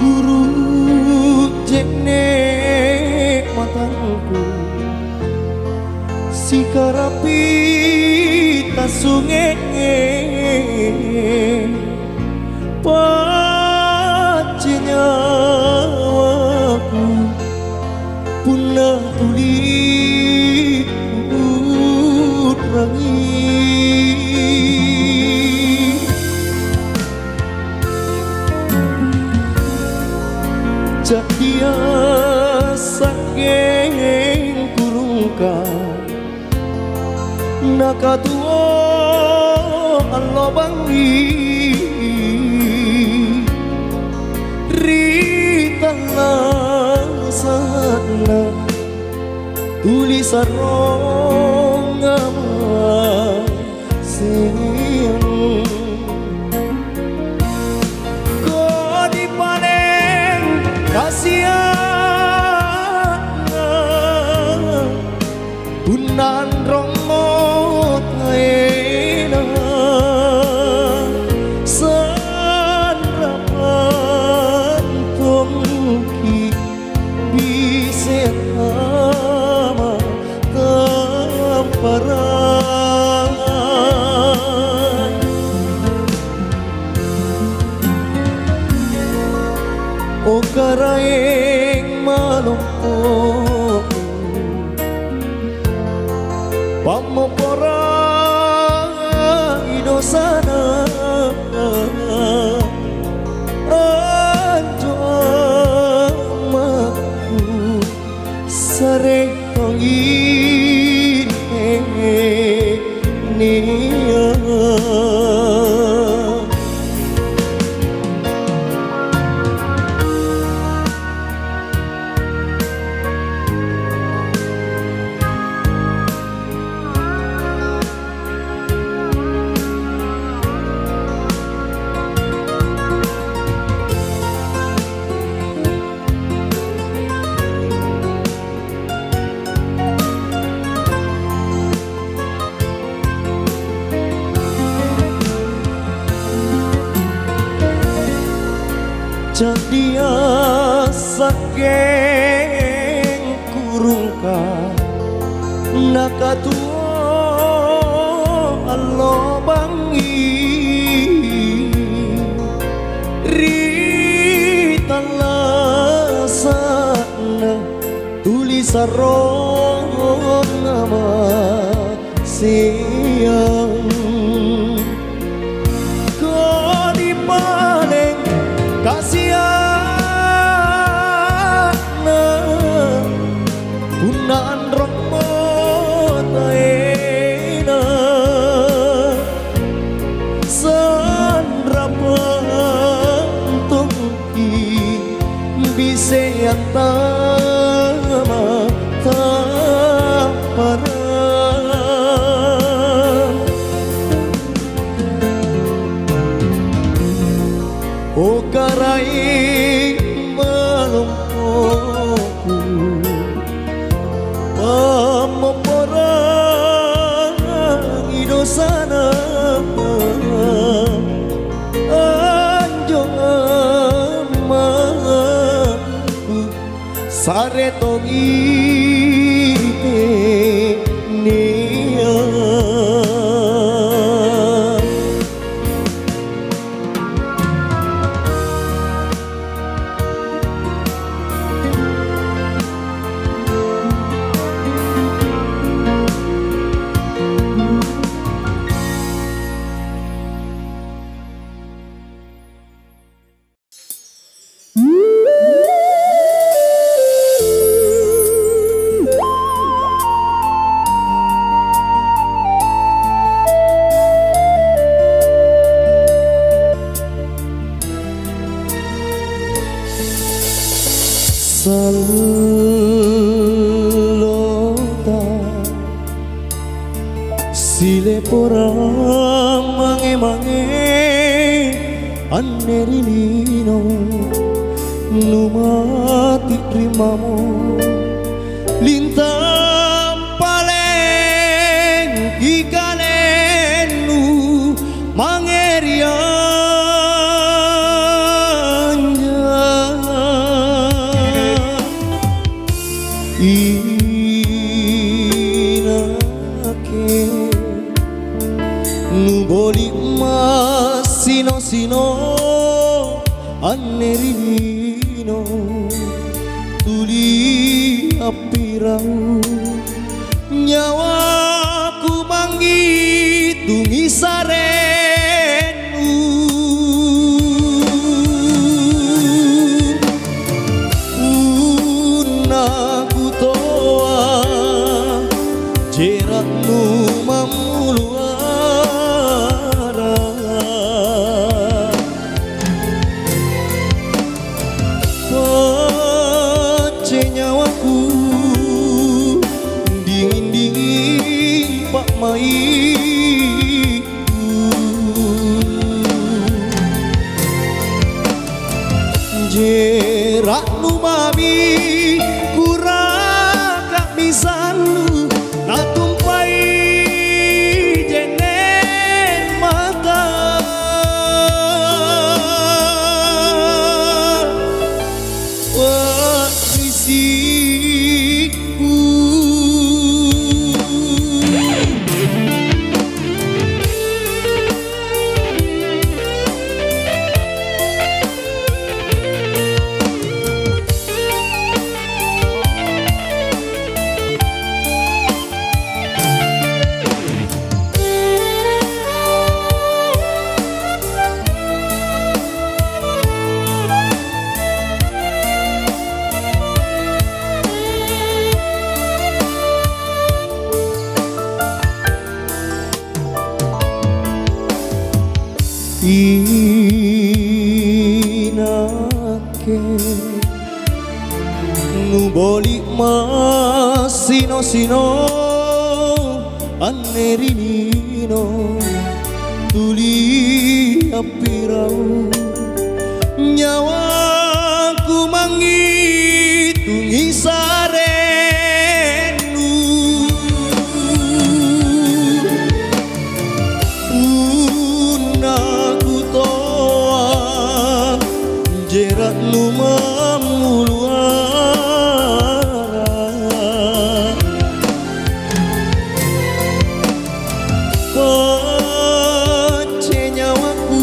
guru jekne matangku si karapi tasunge pacinya aku punah tuli rangi dia saking kurungkan nakatuo Allah bangi ritana sana tulisan rongama siang kasiana unan romot ngaena sanrapan tongki biset ama tamparan o karaeng malongko pamopora idosana anjo amaku sareng tongin nia dia saking kurungkan nakatuo Allah bangi ritala sana tulisan rong nama siang kau di paling kasiana punaan romot aena sanrapan tongki bise yang tama tamparan o karai malongkoku pamoporang idosana anjo amaku sare tongite nia salota sile porang mange-mange anerilino numati primamo lintang paleng ikanenu mangerian tuli api rau nyawaku manggitungi sarenu unaku toa jeratmu mamuluara pece nyawaku dingin-dingin pak maiku jeratmu mami kurang misalu natumpai jenen mata wisiku inake nu bolik masino-sino anerinino tuli api rau nyawaku manggitungi sarenu unaku toa jeratmu mamuluara pece nyawaku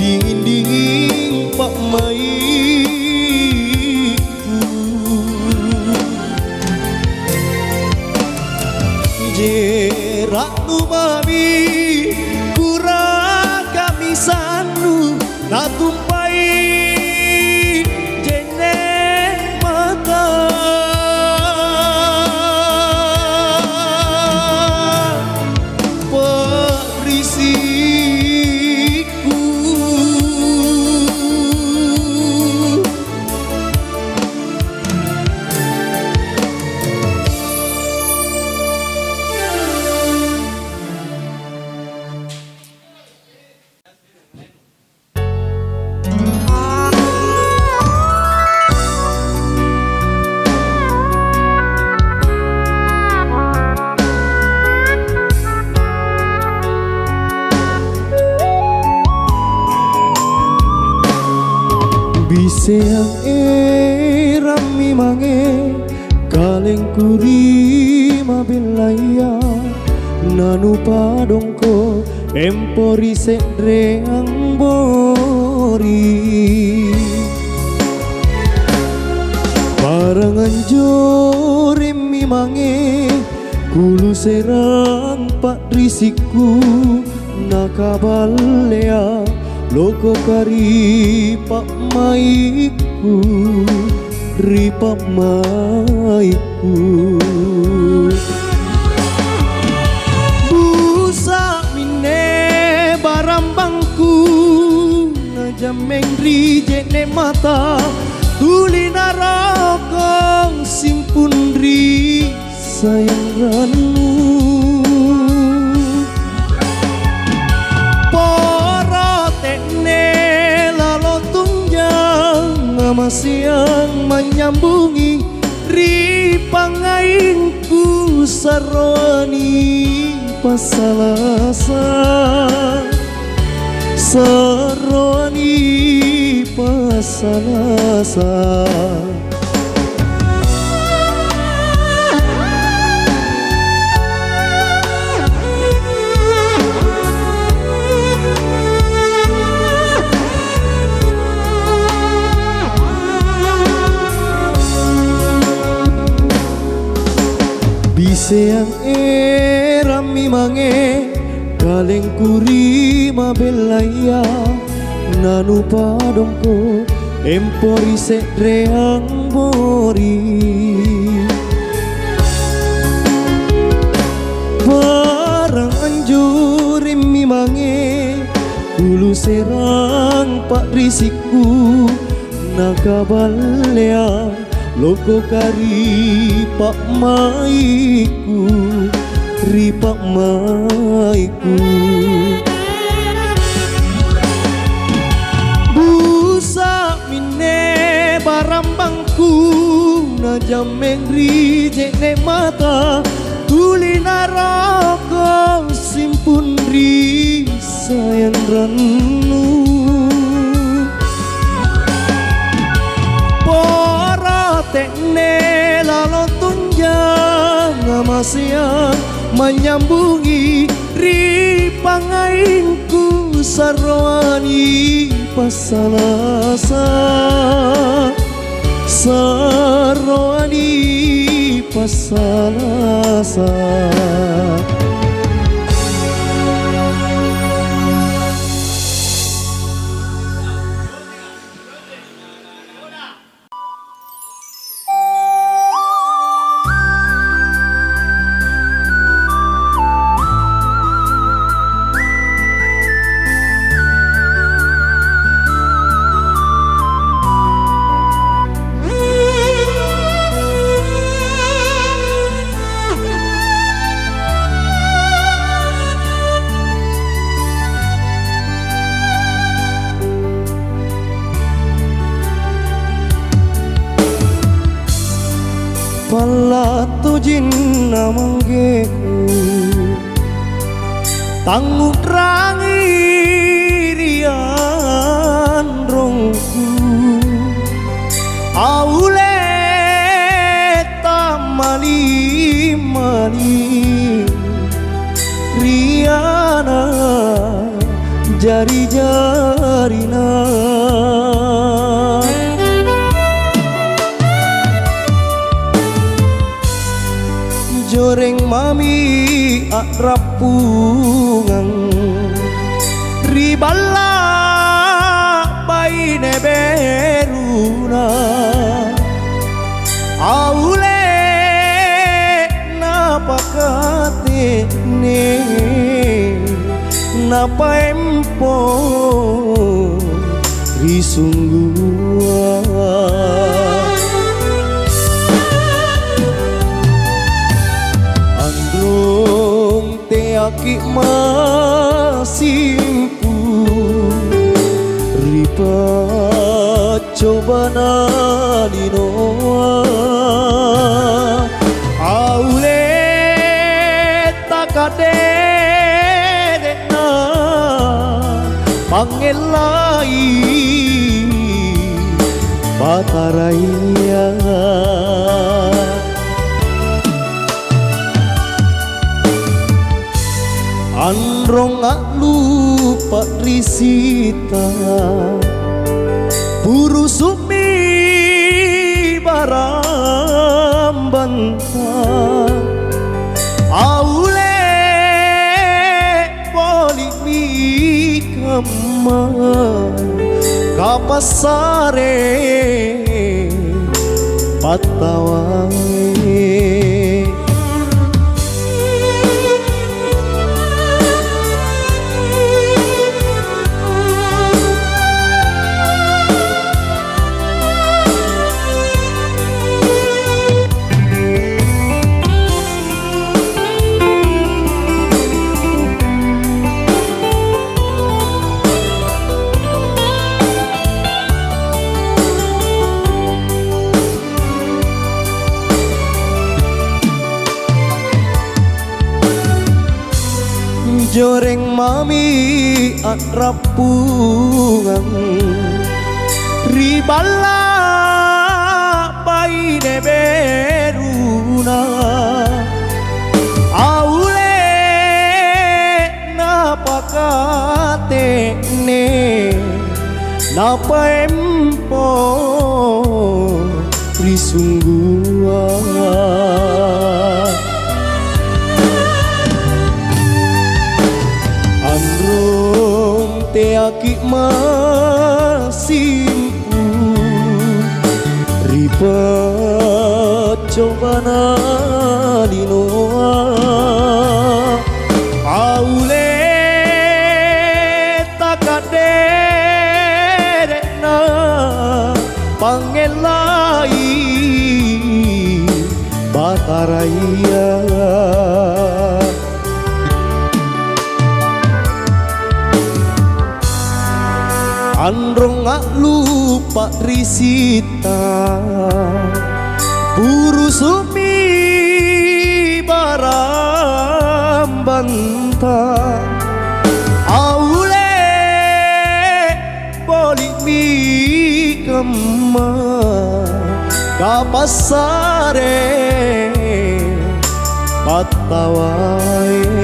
dingin-dingin pak maiku jeratmu mami kurang kamisanu natumpai jenen mata perisiku biseang rami mange kaleng kuri mabelaya nanu padongko empori sedreang bori parangan jore mi mange kulu serang pak risiku nakabalea loko kari pak maiku ripak maiku busa mine barambangku najameng rijene mata tuli narokong simpun ri sayang ranu siang menyambungi ripangainku saroni pasalasa saroni pasalasa seang rami mange kaleng kuri mabelaya nanu padomko empori sedreang bori barang anjur mi mange ulu serang pak risiku nakabalea loko kari pak maiku ripak maiku busa mine barambangku na jameng rijek ne mata tuli naroko simpun ri sayang ranu pora tekne lalo tunjang ngamasya menyambungi ripangainku sarwani pasalasa sarwani pasalasa pala tujin namanggeku tanggung rangi rian rongku aule tamali mali riana jari jarina joreng mami akrapungang ribala baine beruna aule napakate ne napaempo risunggua aki masimpu ripa coba nalinoa aule takadena pangelai bataraya androng gak lupa risita buru sumi barambanta aule boli mi kamar kapasare patawai joreng mami akrapungang ribala baine beruna aule napakate ne napaempo risunggua pecobana linoa aule takaderena pangelai bataraya androng gak lupa risita buru sumi barambanta aule boli mi kema kapasare patawai